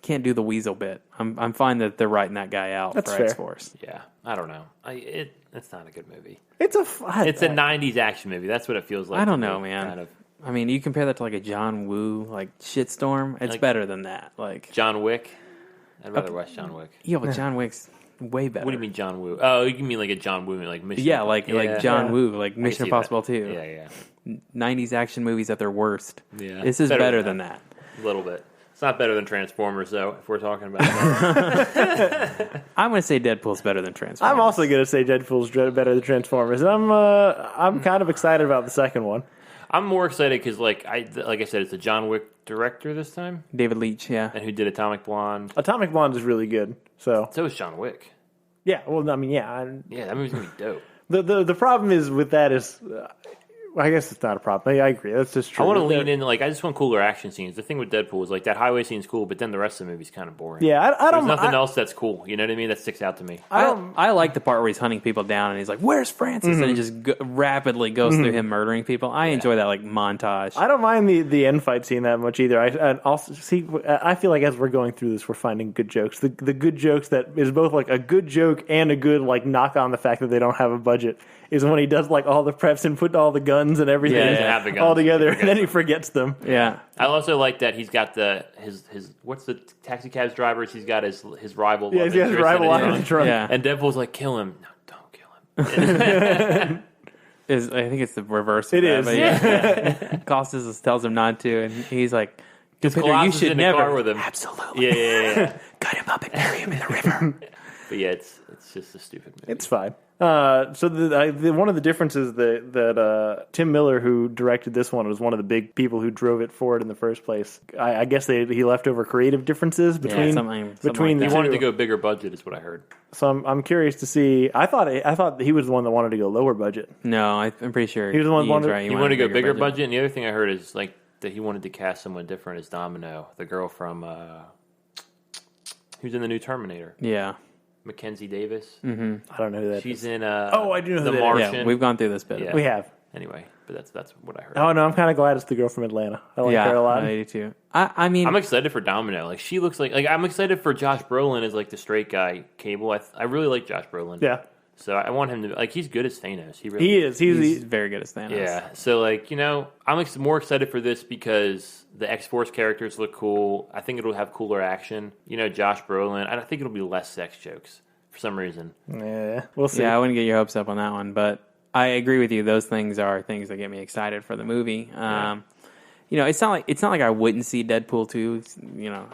can't do the weasel bit. I'm fine that they're writing that guy out for X-Force. Yeah, I don't know. It's not a good movie. It's a 90s action movie. That's what it feels like. I don't know, man. Kind of. I mean, you compare that to like a John Woo like shitstorm. It's like better than that. Like John Wick. I'd rather watch John Wick. Yeah, but John Wick's way better. What do you mean John Woo? Oh, you mean like a John Woo, like Mission? Yeah, like John Woo, like Mission Impossible 2. Yeah. 90s action movies at their worst. Yeah. This is better than that. A little bit. It's not better than Transformers, though, if we're talking about that. I'm going to say Deadpool's better than Transformers. I'm also going to say Deadpool's better than Transformers. And I'm kind of excited about the second one. I'm more excited because, like I said, it's a John Wick director this time. David Leitch, yeah. And who did Atomic Blonde. Atomic Blonde is really good. So is John Wick. Yeah, well, I mean, yeah. Yeah, that movie's going to be dope. The problem is with that is... I guess it's not a problem. I agree. That's just true. I want to lean in. Like, I just want cooler action scenes. The thing with Deadpool is like that highway scene's cool, but then the rest of the movie's kind of boring. Yeah, I don't. There's nothing else that's cool. You know what I mean? That sticks out to me. I like the part where he's hunting people down and he's like, "Where's Francis?" And it just rapidly goes through him murdering people. I enjoy that like montage. I don't mind the end fight scene that much either. I also see. I feel like as we're going through this, we're finding good jokes. The good jokes that is both like a good joke and a good like knock on the fact that they don't have a budget is when he does like all the preps and put all the guns and everything all together, and then he forgets them. Yeah. I also like that he's got his what's the taxi cab's drivers? He's got his rival. Yeah, he's got his rival on the trunk. Yeah. And Deadpool's like, kill him. No, don't kill him. I think it's the reverse. It is. Yeah. Costas tells him not to, and he's like, Peter, you should never. Car with him. Absolutely. Yeah. Cut him up and bury him in the river. But yeah, it's just a stupid movie. It's fine. So one of the differences that Tim Miller, who directed this one, was one of the big people who drove it forward in the first place. I guess he left over creative differences between something the like two. He wanted to go bigger budget, is what I heard. So I'm curious to see. I thought he was the one that wanted to go lower budget. No, I'm pretty sure he was the one wanted. Right. He wanted to go bigger budget. And the other thing I heard is like that he wanted to cast someone different as Domino, the girl from who's in the new Terminator. Yeah. Mackenzie Davis. Mm-hmm. I don't know who that She's is. in I do know The who that Martian. Yeah, we've gone through this bit. Yeah. We have. Anyway, but that's what I heard. Oh, no, I'm kind of glad it's the girl from Atlanta. I like her a lot. I do too. I mean... I'm excited for Domino. Like, she looks like I'm excited for Josh Brolin as, like, the straight guy, Cable. I really like Josh Brolin. Yeah. So I want him to... Like, he's good as Thanos. He is. He's very good as Thanos. Yeah. So, like, I'm more excited for this because the X-Force characters look cool. I think it'll have cooler action. Josh Brolin. I think it'll be less sex jokes for some reason. Yeah, we'll see. Yeah, I wouldn't get your hopes up on that one, but I agree with you. Those things are things that get me excited for the movie. It's not like I wouldn't see Deadpool 2.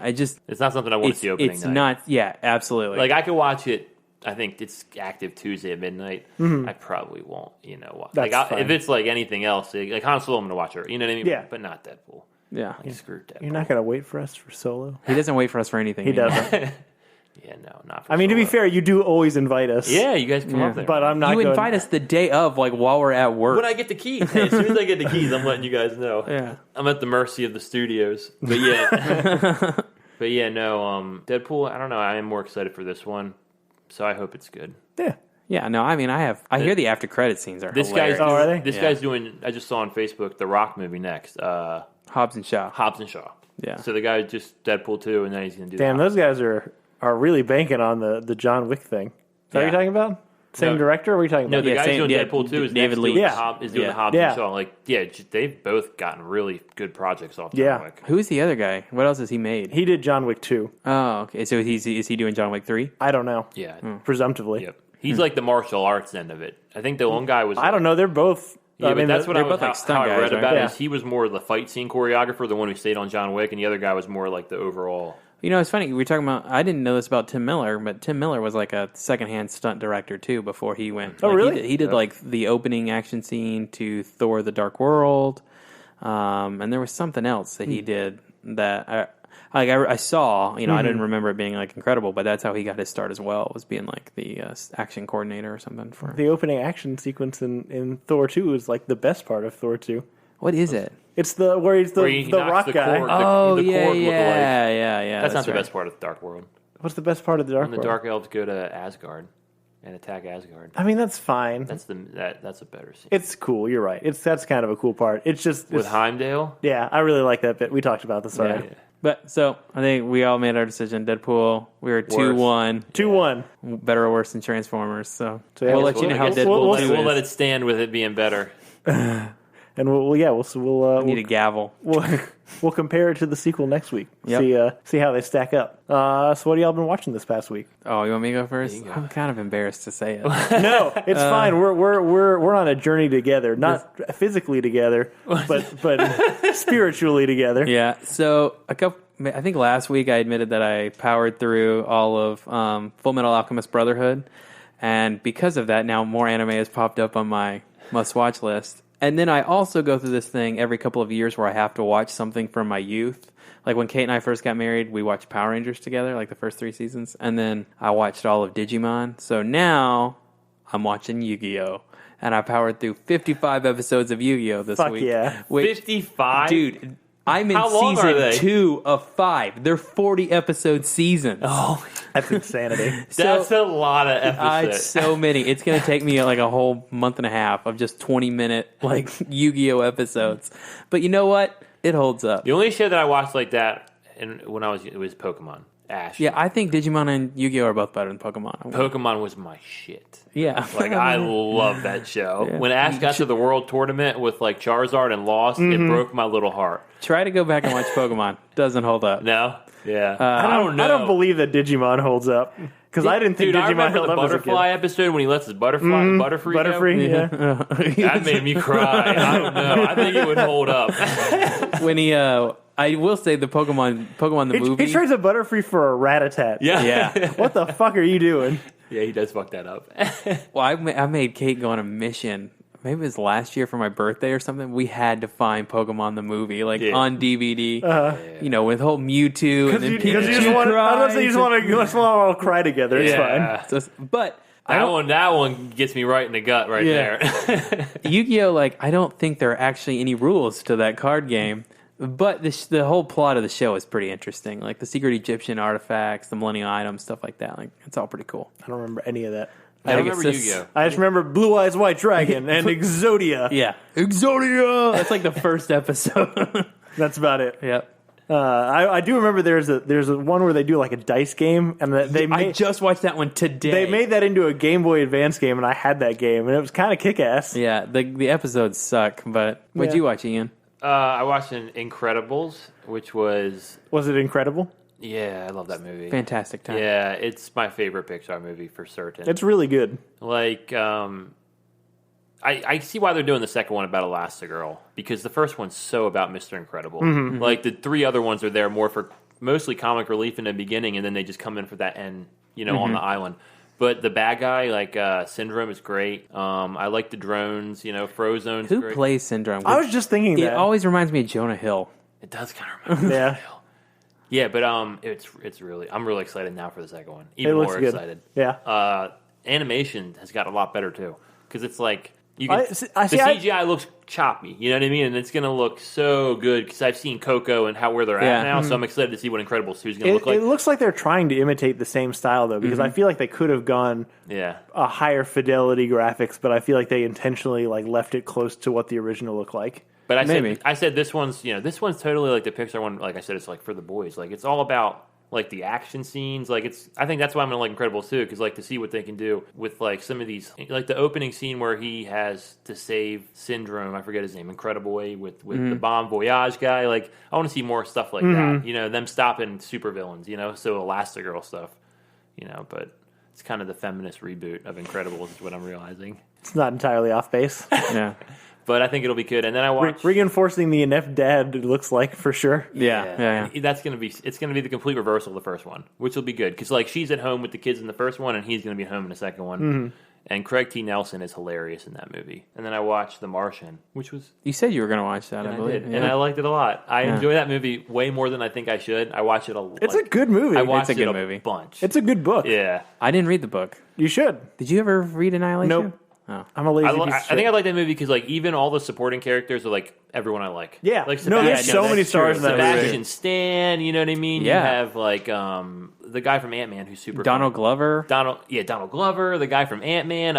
It's not something I want to see opening It's night. not. Yeah, absolutely. Like, I could watch it. I think it's active Tuesday at midnight. Mm-hmm. I probably won't. If it's like anything else, like Han Solo, I'm gonna watch her. You know what I mean? Yeah. But not Deadpool. Yeah. Like, screw Deadpool. You're not gonna wait for us for Solo. He doesn't wait for us for anything. He doesn't. Yeah, no, not for I mean, to be Solo. fair, you do always invite us. Yeah, you guys come up there. But I'm not You going... invite us the day of, like, while we're at work. When I get the keys. Hey, as soon as I get the keys, I'm letting you guys know. Yeah. I'm at the mercy of the studios. But yeah. Deadpool, I don't know. I am more excited for this one. So I hope it's good. Yeah. Yeah, no, I mean, I hear the after credit scenes are hilarious. are they? This guy's doing. I just saw on Facebook the Rock movie next. Hobbs and Shaw. Yeah. So the guy just Deadpool 2, and then he's going to do. Damn, those guys are really banking on the John Wick thing. Is that what you're talking about? Same director? Or are we talking about? No, the guy doing Deadpool 2 is David Leitch. doing the Hobbs and Shaw. Like, they've both gotten really good projects off John Wick. Who's the other guy? What else has he made? He did John Wick 2. Oh, okay. So is he doing John Wick 3? I don't know. Yeah. Presumptively. Yep. He's like the martial arts end of it. I think the one guy was. I don't know. They're both. Yeah, I mean, but that's what they're I both like stunt how I read guys, about right? it. Is he was more the fight scene choreographer, the one who stayed on John Wick, and the other guy was more like the overall. You know, it's funny. We were talking about. I didn't know this about Tim Miller, but Tim Miller was like a secondhand stunt director too before he went. Oh, like, really? He did like the opening action scene to Thor: The Dark World, and there was something else that he did that I saw. You know, I didn't remember it being like incredible, but that's how he got his start as well. Was being like the action coordinator or something for the opening action sequence in Thor 2 is like the best part of Thor 2. What is it? It's where he's the rock guy. The Korg yeah. That's not the best part of the Dark World. What's the best part of the Dark When the World? Dark Elves go to Asgard and attack Asgard. I mean, that's fine. That's a better scene. It's cool. You're right. That's kind of a cool part. It's just With Heimdall. Yeah, I really like that bit. We talked about this already. Yeah. But so I think we all made our decision. Deadpool. We were 2-1. 2-1. Better or worse than Transformers. So yeah, we'll let you know how Deadpool 2 is. We'll let it stand with it being better. And we'll need a gavel. We'll compare it to the sequel next week. Yep. See how they stack up. So what have y'all been watching this past week? Oh, you want me to go first? I'm kind of embarrassed to say it. No, it's fine. We're on a journey together, not physically together, but spiritually together. Yeah. So I think last week I admitted that I powered through all of Full Metal Alchemist Brotherhood, and because of that, now more anime has popped up on my must-watch list. And then I also go through this thing every couple of years where I have to watch something from my youth. Like when Kate and I first got married, we watched Power Rangers together, like the first 3 seasons. And then I watched all of Digimon. So now I'm watching Yu-Gi-Oh! And I powered through 55 episodes of Yu-Gi-Oh! This week. Fuck yeah. 55? Dude, I'm in How long are they? season 2 of 5. They're 40-episode seasons. Oh, That's insanity. that's a lot of episodes. It's so many. It's going to take me like a whole month and a half of just 20-minute like Yu-Gi-Oh! Episodes. But you know what? It holds up. The only show that I watched like that, and when it was Pokemon. Ash. Yeah, I think Digimon and Yu-Gi-Oh! Are both better than Pokemon. Pokemon was my shit. Yeah. Like, I love that show. Yeah. When Ash got to the World Tournament with, like, Charizard and lost, it broke my little heart. Try to go back and watch Pokemon. Doesn't hold up. No? Yeah. I don't know. I don't believe that Digimon holds up. Because I didn't think Dude, I Digimon remember held the up as a Butterfly kid. episode when he lets his Butterfree go. Butterfree, yeah. That made me cry. I don't know. I think it would hold up. When he, I will say the Pokemon the movie. He trades a Butterfree for a Rat-a-tat. Yeah. What the fuck are you doing? Yeah, he does fuck that up. Well, I made Kate go on a mission. Maybe it was last year for my birthday or something. We had to find Pokemon the movie, like on DVD. You know, with whole Mewtwo and then Because you just want to cry together. It's fine. So, but that one gets me right in the gut there. Yu-Gi-Oh! Like, I don't think there are actually any rules to that card game. But the whole plot of the show is pretty interesting. Like the secret Egyptian artifacts, the Millennium items, stuff like that. Like, it's all pretty cool. I don't remember any of that. I don't remember Yu-Gi-Oh! I just remember Blue Eyes White Dragon and Exodia. Yeah. Exodia! That's like the first episode. That's about it. Yep. I do remember there's a one where they do like a dice game, and I just watched that one today. They made that into a Game Boy Advance game, and I had that game, and it was kind of kick-ass. Yeah, the episodes suck, but what'd you watch, Ian? I watched Incredibles, which was... Was it incredible? Yeah, I love that movie. Fantastic time. Yeah, it's my favorite Pixar movie for certain. It's really good. Like, I see why they're doing the second one about Elastigirl, because the first one's so about Mr. Incredible. Like, the 3 other ones are there more for mostly comic relief in the beginning, and then they just come in for that end, on the island. But the bad guy, like Syndrome, is great. I like the drones, Frozone's Who great. plays Syndrome? I was just thinking It that. always reminds me of Jonah Hill. It does kind of remember Yeah. Yeah, but it's really... I'm really excited now for the second one. Even It looks more good. excited. Yeah. Animation has got a lot better, too. Because it's like... You can, the CGI looks choppy, you know what I mean? And it's going to look so good because I've seen Coco and where they're at now, so I'm excited to see what Incredibles 2 is going to look like. It looks like they're trying to imitate the same style, though, because I feel like they could have gone a higher fidelity graphics, but I feel like they intentionally left it close to what the original looked like. But I said this one's totally like the Pixar one. Like I said, it's like for the boys. Like it's all about like the action scenes. Like I think that's why I'm gonna like Incredibles too, because like to see what they can do with like some of these, like the opening scene where he has to save Syndrome. I forget his name. Incredible Way with the Bon Voyage guy. Like I want to see more stuff like that. You know, them stopping supervillains. You know, so Elastigirl stuff. You know, but it's kind of the feminist reboot of Incredibles is what I'm realizing. It's not entirely off base. Yeah. But I think it'll be good. And then I watched reinforcing the inept dad. It looks like for sure. Yeah. That's gonna be the complete reversal of the first one, which will be good because like she's at home with the kids in the first one, and he's gonna be at home in the second one. And Craig T. Nelson is hilarious in that movie. And then I watched The Martian, which was you said you were gonna watch that. I believe, and I liked it a lot. I enjoy that movie way more than I think I should. I watch it a lot. It's a good movie. I watched it's a good it movie. Bunch. It's a good book. Yeah, I didn't read the book. You should. Did you ever read Annihilation? Nope. Oh. I'm a lazy piece of I shit. think I like that movie because like even all the supporting characters are like everyone I like. Yeah. Like there's so many stars in that movie. Sebastian Stan, you know what I mean? Yeah. You have like the guy from Ant-Man who's super Donald Glover. Donald Glover, the guy from Ant-Man.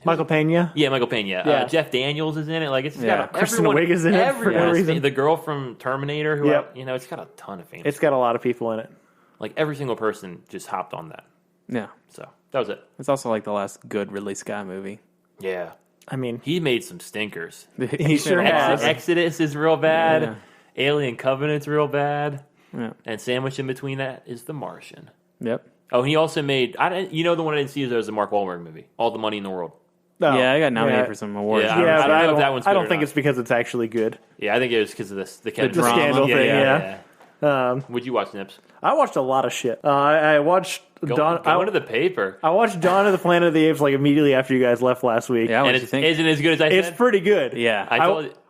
Michael Pena. Yeah, Michael Pena. Yeah. Jeff Daniels is in it. Like it's got Kristen Wiig is in it for no reason. The girl from Terminator, who it's got a ton of fans. It's got a lot of people in it. Like every single person just hopped on that. Yeah. So that was it. It's also like the last good Ridley Scott movie. Yeah. I mean, he made some stinkers. He sure has. Exodus is real bad. Yeah. Alien Covenant's real bad. Yeah. And sandwiched in between that is The Martian. Yep. Oh, he also made. The one I didn't see was the Mark Wahlberg movie, All the Money in the World. Oh, yeah, I got nominated for some awards. Yeah, I don't know if that one's good I don't think it's because it's actually good. Yeah, I think it was because of the scandal thing. Yeah. Would you watch Nips? I watched a lot of shit. I watched Go to the paper. I watched Dawn of the Planet of the Apes like immediately after you guys left last week. Yeah, and it isn't as good as I said. It's pretty good. Yeah,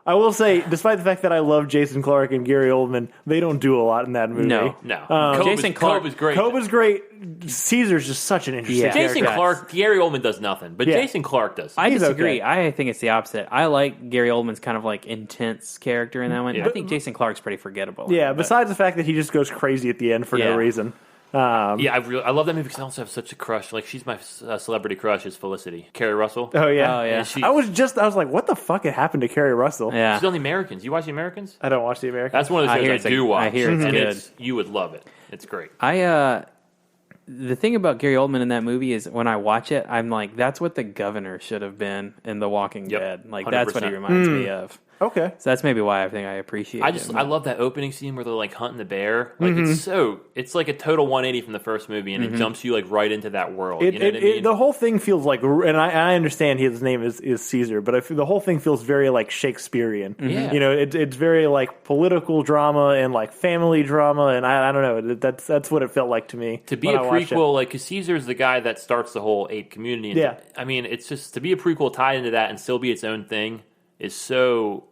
I will say, despite the fact that I love Jason Clarke and Gary Oldman, they don't do a lot in that movie. No. Jason Clarke is great. Coba's great. Caesar's just such an interesting character. Jason Clarke, Gary Oldman does nothing, but Jason Clarke does. I disagree. Okay. I think it's the opposite. I like Gary Oldman's kind of like intense character in that one. Yeah. I think Jason Clarke's pretty forgettable. Yeah, besides the fact that he just goes crazy at the end for no reason. I love that movie because I also have such a crush. Like she's my celebrity crush is Felicity, Carrie Russell. Oh yeah. I was like, what the fuck had happened to Carrie Russell? Yeah, she's on The Americans. You watch The Americans? I don't watch The Americans. That's one of the shows I do watch. I hear it's good. You would love it. It's great. The thing about Gary Oldman in that movie is when I watch it, I'm like, that's what the governor should have been in The Walking Dead. Like 100%. That's what he reminds me of. Okay, so that's maybe why I think I appreciate it. I love that opening scene where they're like hunting the bear. Like it's like a total 180 from the first movie, and it jumps you like right into that world. You know what I mean? The whole thing feels like, and I understand his name is Caesar, but the whole thing feels very like Shakespearean. Yeah. You know, it's very like political drama and like family drama, and I don't know. That's what it felt like to me. To be a prequel, like because Caesar's the guy that starts the whole ape community. And I mean, it's just to be a prequel tied into that and still be its own thing. It's so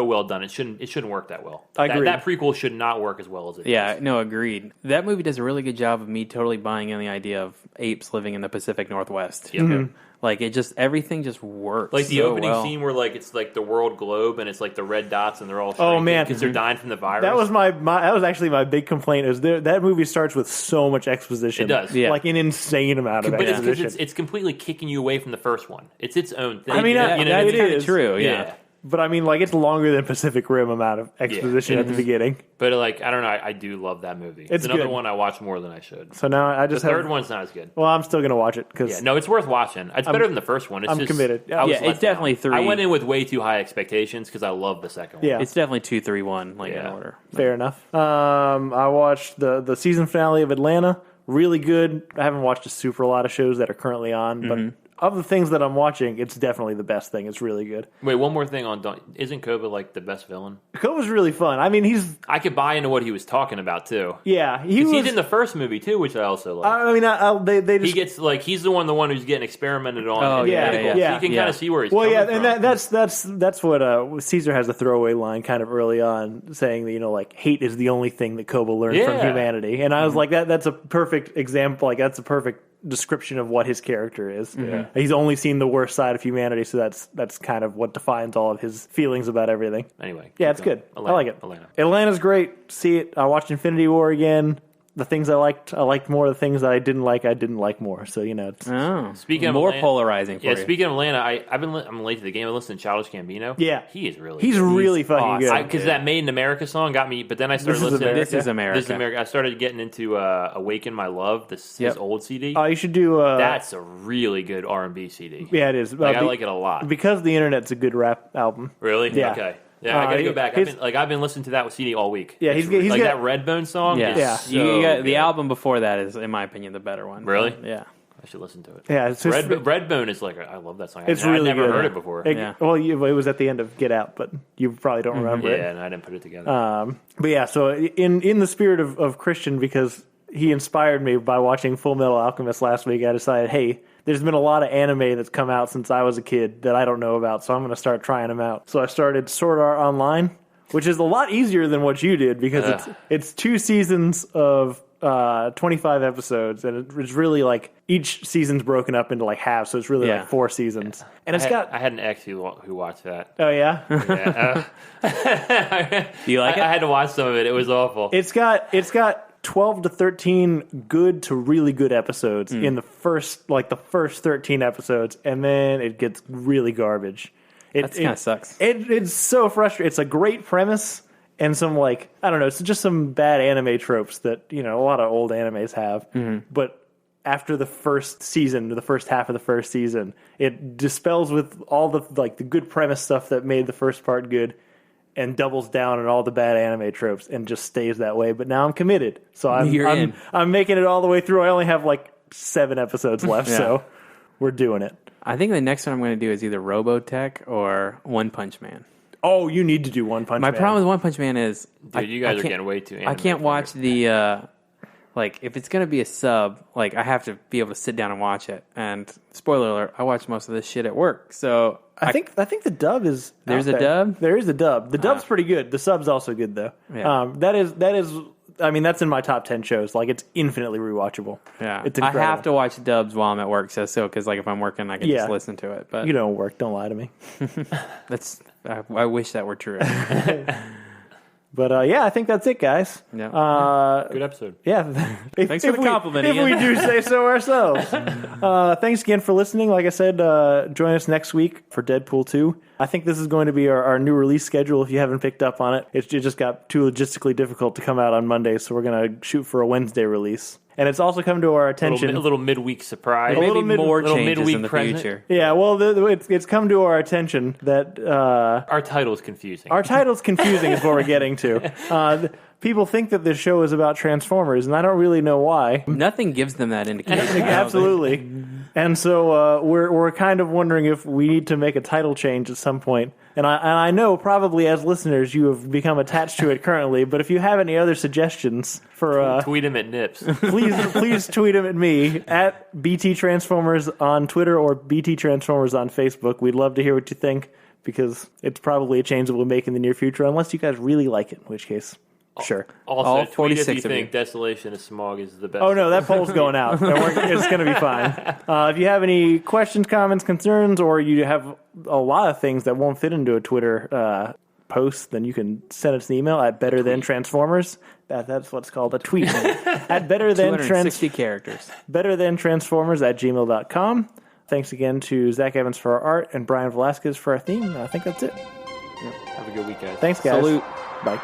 well done. It shouldn't work that well. I agree. That prequel should not work as well as it does. No, agreed. That movie does a really good job of me totally buying in the idea of apes living in the Pacific Northwest. Yeah. Like everything just works. Like the opening scene where like it's like the world globe and it's like the red dots and they're all because they're dying from the virus. That was that was actually my big complaint. Is that movie starts with so much exposition. It does, like an insane amount of exposition. But it's completely kicking you away from the first one. It's its own thing. I mean, it is true. Yeah. But I mean, like, it's longer than Pacific Rim amount of exposition at the beginning. But like, I don't know. I do love that movie. It's another one I watch more than I should. So now I just the third one's not as good. Well, I'm still gonna watch it because it's worth watching. It's better than the first one. I'm committed. It's definitely 3. I went in with way too high expectations because I love the second one. Yeah, it's definitely 2, 3, 1 in order. Fair enough. I watched the season finale of Atlanta. Really good. I haven't watched a super lot of shows that are currently on, but of the things that I'm watching, it's definitely the best thing. It's really good. Wait, one more thing on isn't Koba like the best villain? Koba's really fun. I mean, I could buy into what he was talking about too. Yeah, he's in the first movie too, which I also like. I mean, they just he gets like he's the one who's getting experimented on. Oh yeah. So you can kind of see where he's coming from. And that's what Caesar has a throwaway line kind of early on saying that like hate is the only thing that Koba learned from humanity, and I was like that's a perfect example. Like that's a perfect description of what his character is. Yeah. He's only seen the worst side of humanity, so that's kind of what defines all of his feelings about everything. Anyway. Yeah, it's good. Atlanta, I like it. Atlanta. Atlanta's great. See it. I watched Infinity War again. The things I liked more. The things that I didn't like more. So, it's... Speaking of more Atlanta, polarizing for you. Speaking of Atlanta, I'm late to the game. I listened to Childish Gambino. Yeah. He's really He's good. really fucking good. Because that Made in America song got me, but then I started listening. This is America. This is America. I started getting into Awaken My Love, his old CD. Oh, you should do... That's a really good R&B CD. Yeah, it is. I like it a lot. Because the Internet's a good rap album. Really? Yeah. Okay. Yeah, I gotta go back. I've been listening to that CD all week. Yeah, he's like that Redbone song. Yeah. So You got, the good. album before that is, in my opinion, the better one. Really? Yeah. I should listen to it. Yeah, it's just, Redbone is like I love that song. It's really I've never good. heard it before. Well, it was at the end of Get Out, but you probably don't remember it. Yeah, and I didn't put it together. But yeah, so in the spirit of Christian, because he inspired me by watching Full Metal Alchemist last week, I decided, hey, there's been a lot of anime that's come out since I was a kid that I don't know about, so I'm going to start trying them out. So I started Sword Art Online, which is a lot easier than what you did because it's 2 seasons of 25 episodes, and it's really like each season's broken up into like halves, so it's really like 4 seasons. Yeah. And I had an ex who watched that. Oh yeah, Do you like it? I had to watch some of it. It was awful. It's got 12 to 13 good to really good episodes in the first 13 episodes, and then it gets really garbage. That kind of sucks. It's so frustrating. It's a great premise and some it's just some bad anime tropes that a lot of old animes have. But after the first season, the first half of the first season, it dispels with all the the good premise stuff that made the first part good, and doubles down on all the bad anime tropes and just stays that way. But now I'm committed, so I'm making it all the way through. I only have 7 episodes left, so we're doing it. I think the next one I'm going to do is either Robotech or One Punch Man. Oh, you need to do One Punch Man. My problem with One Punch Man is... Dude, you guys are getting way too... I can't watch the... if it's going to be a sub, I have to be able to sit down and watch it. And, spoiler alert, I watch most of this shit at work. So... I think the dub is... There's a dub? There is a dub. The dub's pretty good. The sub's also good, though. Yeah. That is... I mean, that's in my top 10 shows. It's infinitely rewatchable. Yeah. It's I incredible. have to watch dubs while I'm at work, because if I'm working, I can just listen to it. But you don't work. Don't lie to me. I wish that were true. But I think that's it, guys. Yeah. Good episode. Yeah. Thanks for the compliment, If Ian. we do say so ourselves. Thanks again for listening. Like I said, join us next week for Deadpool 2. I think this is going to be our new release schedule if you haven't picked up on it. It just got too logistically difficult to come out on Monday, so we're going to shoot for a Wednesday release. And it's also come to our attention... A little midweek surprise. Maybe more little changes midweek in the present. future. Yeah, well, it's come to our attention that... our title is confusing. Our title's confusing is what we're getting to. People think that this show is about Transformers, and I don't really know why. Nothing gives them that indication. Absolutely. And so we're kind of wondering if we need to make a title change at some point. And I know probably as listeners you have become attached to it currently, but if you have any other suggestions for... tweet him at Nips. please tweet them at me, at BT Transformers on Twitter or BT Transformers on Facebook. We'd love to hear what you think, because it's probably a change that we'll make in the near future, unless you guys really like it, in which case... Sure. Also, All tweet if 46 you of think you. Desolation of Smog is the best. Oh, no, that poll's going out. It's going to be fine. If you have any questions, comments, concerns, or you have a lot of things that won't fit into a Twitter post, then you can send us an email at betterthantransformers. That's what's called a tweet. At 260 characters. betterthantransformers@gmail.com. Thanks again to Zach Evans for our art and Brian Velasquez for our theme. I think that's it. Have a good week, guys. Thanks, guys. Salute. Bye.